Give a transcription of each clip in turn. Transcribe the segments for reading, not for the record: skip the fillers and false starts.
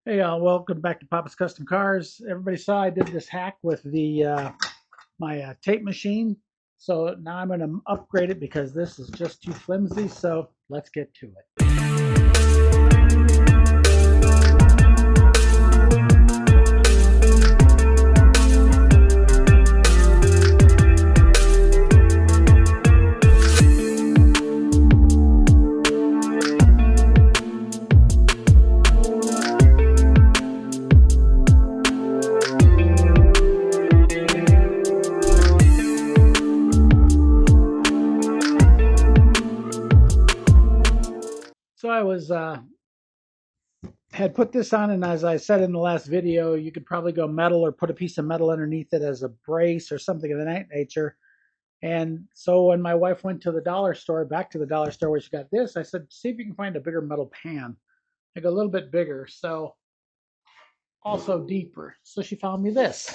Hey, welcome back to Papa's Custom Cars. Everybody saw I did this hack with the my tape machine. So now I'm going to upgrade it because this is just too flimsy. So let's get to it. So I was had put this on, and as I said in the last video, you could probably go metal or put a piece of metal underneath it as a brace or something of that nature. And so when my wife went to the dollar store, back to the dollar store where she got this, I said, see if you can find a bigger metal pan, like a little bit bigger. So also deeper. So she found me this.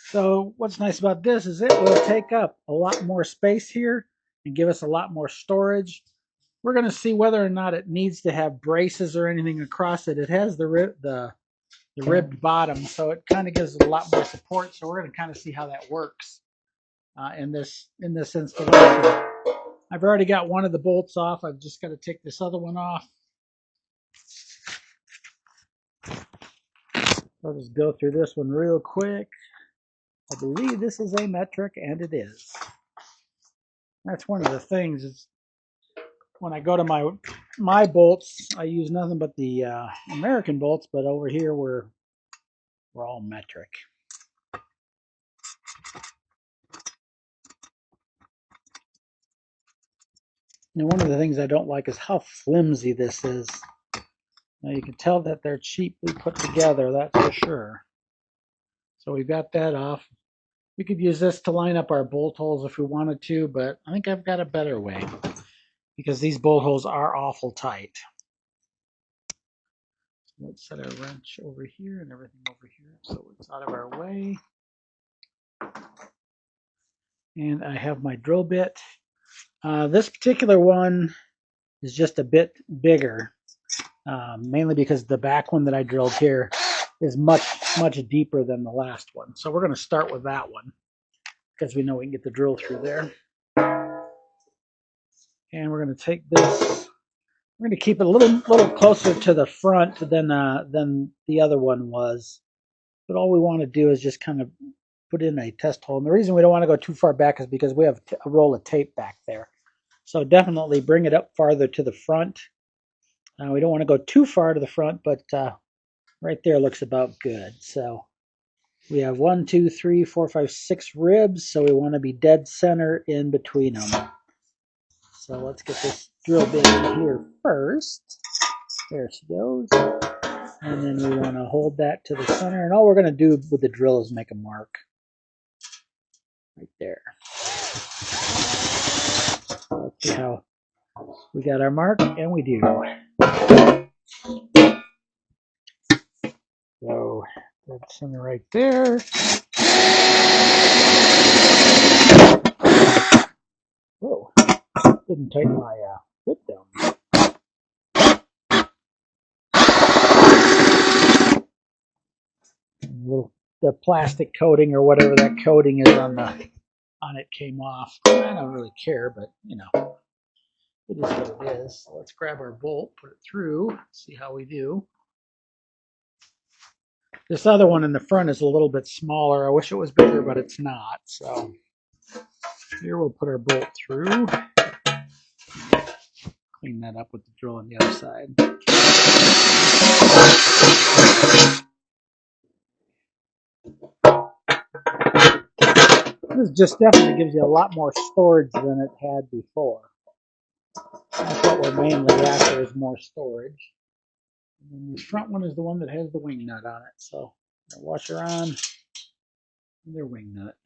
So what's nice about this is it will take up a lot more space here and give us a lot more storage. We're going to see whether or not it needs to have braces or anything across it. It has the ribbed bottom, so it kind of gives it a lot more support. So we're going to kind of see how that works in this installation. I've already got one of the bolts off. I've just got to take this other one off. I'll just go through this one real quick. I believe this is a metric, and it is. That's one of the things is when I go to my bolts, I use nothing but the American bolts, but over here we're all metric. And one of the things I don't like is how flimsy this is. Now you can tell that they're cheaply put together, that's for sure. So we've got that off. We could use this to line up our bolt holes if we wanted to, but I think I've got a better way because these bolt holes are awful tight. Let's set our wrench over here and everything over here so it's out of our way. And I have my drill bit. This particular one is just a bit bigger, mainly because the back one that I drilled here is much deeper than the last one. So we're going to start with that one because we know we can get the drill through there. And we're going to take this. We're going to keep it a little closer to the front than the other one was. But all we want to do is just kind of put in a test hole. And the reason we don't want to go too far back is because we have a roll of tape back there. So definitely bring it up farther to the front. We don't want to go too far to the front, but right there looks about good. So we have 1, 2, 3, 4, 5, 6 ribs. So we want to be dead center in between them. So let's get this drill bit in here first. There she goes. And then we want to hold that to the center. And all we're going to do with the drill is make a mark right there. Let's see how we got our mark, and we do. So that's center right there. Whoa, didn't tighten my bit down. The plastic coating or whatever that coating is on it came off. I don't really care, but you know, it is what it is. So let's grab our bolt, put it through, see how we do. This other one in the front is a little bit smaller. I wish it was bigger, but it's not. So here we'll put our bolt through. Clean that up with the drill on the other side. This just definitely gives you a lot more storage than it had before. That's what we're mainly after, is more storage. And the front one is the one that has the wing nut on it. So washer on their wing nut.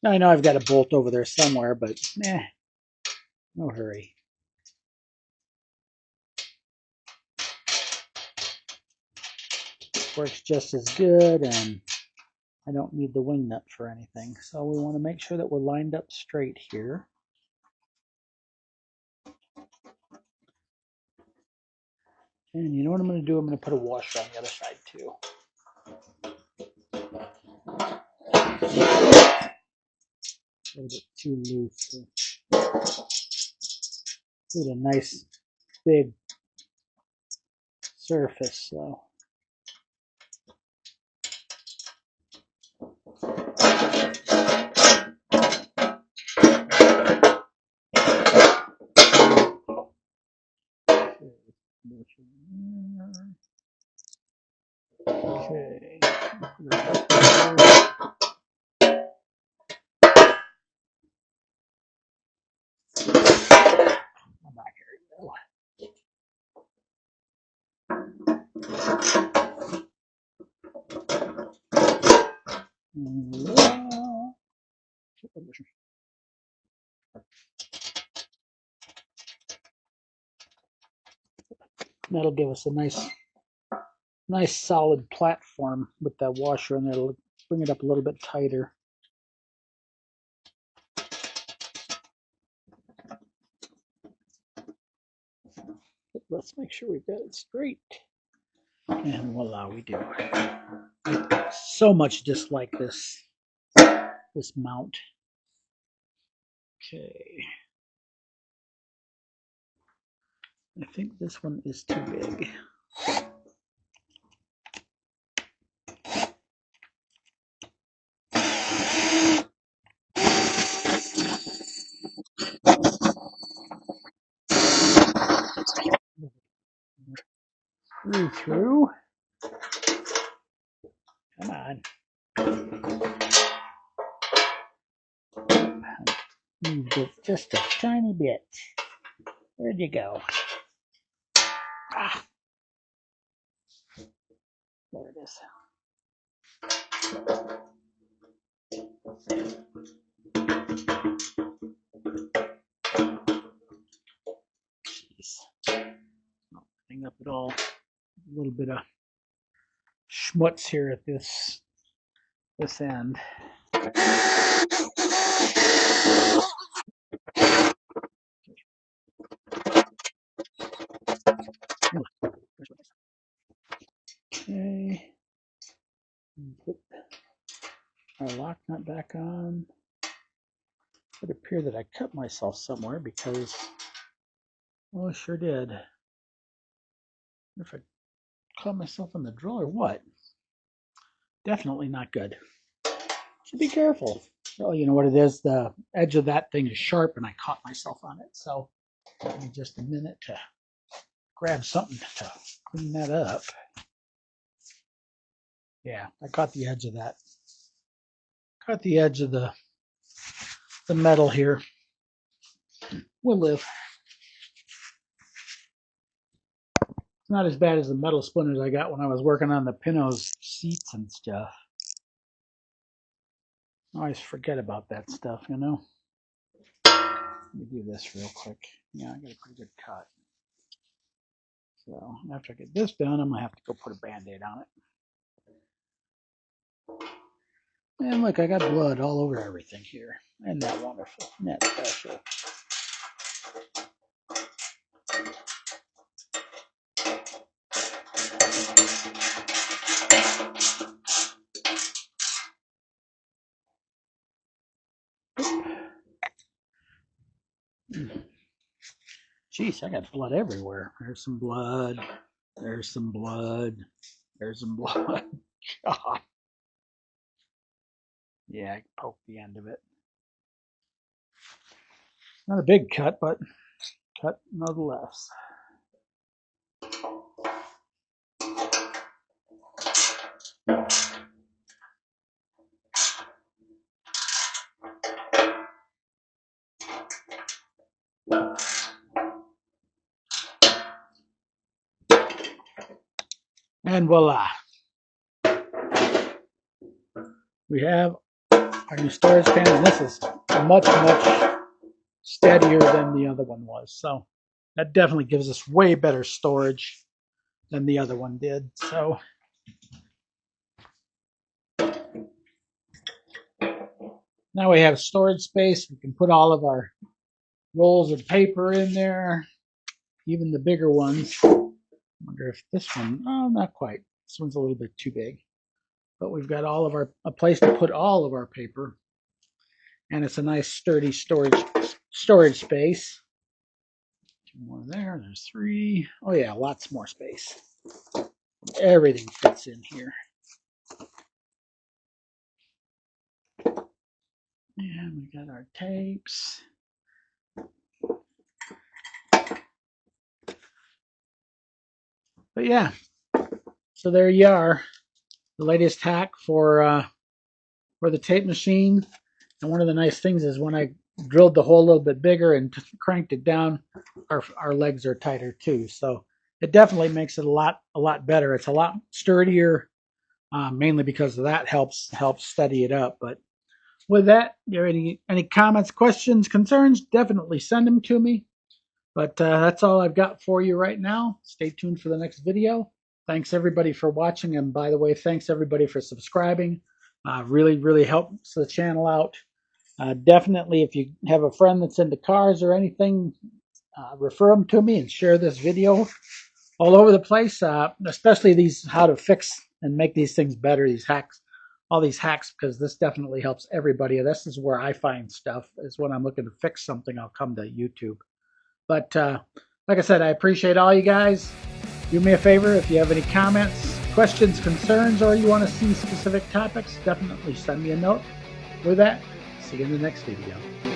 Now I know I've got a bolt over there somewhere, but no hurry. Works just as good, and I don't need the wing nut for anything. So we want to make sure that we're lined up straight here. And you know what I'm going to do? I'm going to put a washer on the other side too. A little bit too loose to get a nice big surface. So okay. That'll give us a nice solid platform with that washer in there. It'll bring it up a little bit tighter. But let's make sure we've got it straight. And voila, we do. I so much dislike this mount. Okay. I think this one is too big. Through. Come on. Moved it just a tiny bit. Where'd you go? Ah. There it is. Jeez. Not clean up at all. A little bit of schmutz here at this end. Okay. Put our lock nut back on. It would appear that I cut myself somewhere because, well, I sure did. I wonder if I caught myself in the drill or what. Definitely not good. So be careful. Well, you know what it is? The edge of that thing is sharp and I caught myself on it. So give me just a minute to grab something to clean that up. Yeah, I caught the edge of that. Caught the edge of the metal here. We'll live. It's not as bad as the metal splinters I got when I was working on the Pinot's seats and stuff. I always forget about that stuff, you know. Let me do this real quick. Yeah, I got a pretty good cut. So after I get this done, I'm gonna have to go put a band-aid on it. And look, I got blood all over everything here. Isn't that wonderful? Isn't that special? Jeez, I got blood everywhere. There's some blood. There's some blood. There's some blood. God. Yeah, I poked the end of it. Not a big cut, but cut nonetheless. And voila. We have our new storage pan, and this is much steadier than the other one was. So that definitely gives us way better storage than the other one did. So now we have storage space. We can put all of our rolls of paper in there, even the bigger ones. Wonder if this one, oh, not quite. This one's a little bit too big. But we've got all of a place to put all of our paper. And it's a nice sturdy storage space. Two more there, there's three. Oh yeah, lots more space. Everything fits in here. And we got our tapes. But yeah, so there you are. The latest hack for the tape machine. And one of the nice things is when I drilled the hole a little bit bigger and cranked it down, our legs are tighter too. So it definitely makes it a lot better. It's a lot sturdier, mainly because of that helps steady it up. But with that, if you have any comments, questions, concerns, definitely send them to me. But that's all I've got for you right now. Stay tuned for the next video. Thanks everybody for watching. And by the way, thanks everybody for subscribing. Really helps the channel out. Definitely, if you have a friend that's into cars or anything, refer them to me and share this video all over the place, especially these how to fix and make these things better, these hacks, all these hacks, because this definitely helps everybody. This is where I find stuff, is when I'm looking to fix something, I'll come to YouTube. But like I said, I appreciate all you guys. Do me a favor, if you have any comments, questions, concerns, or you want to see specific topics, definitely send me a note. With that, see you in the next video.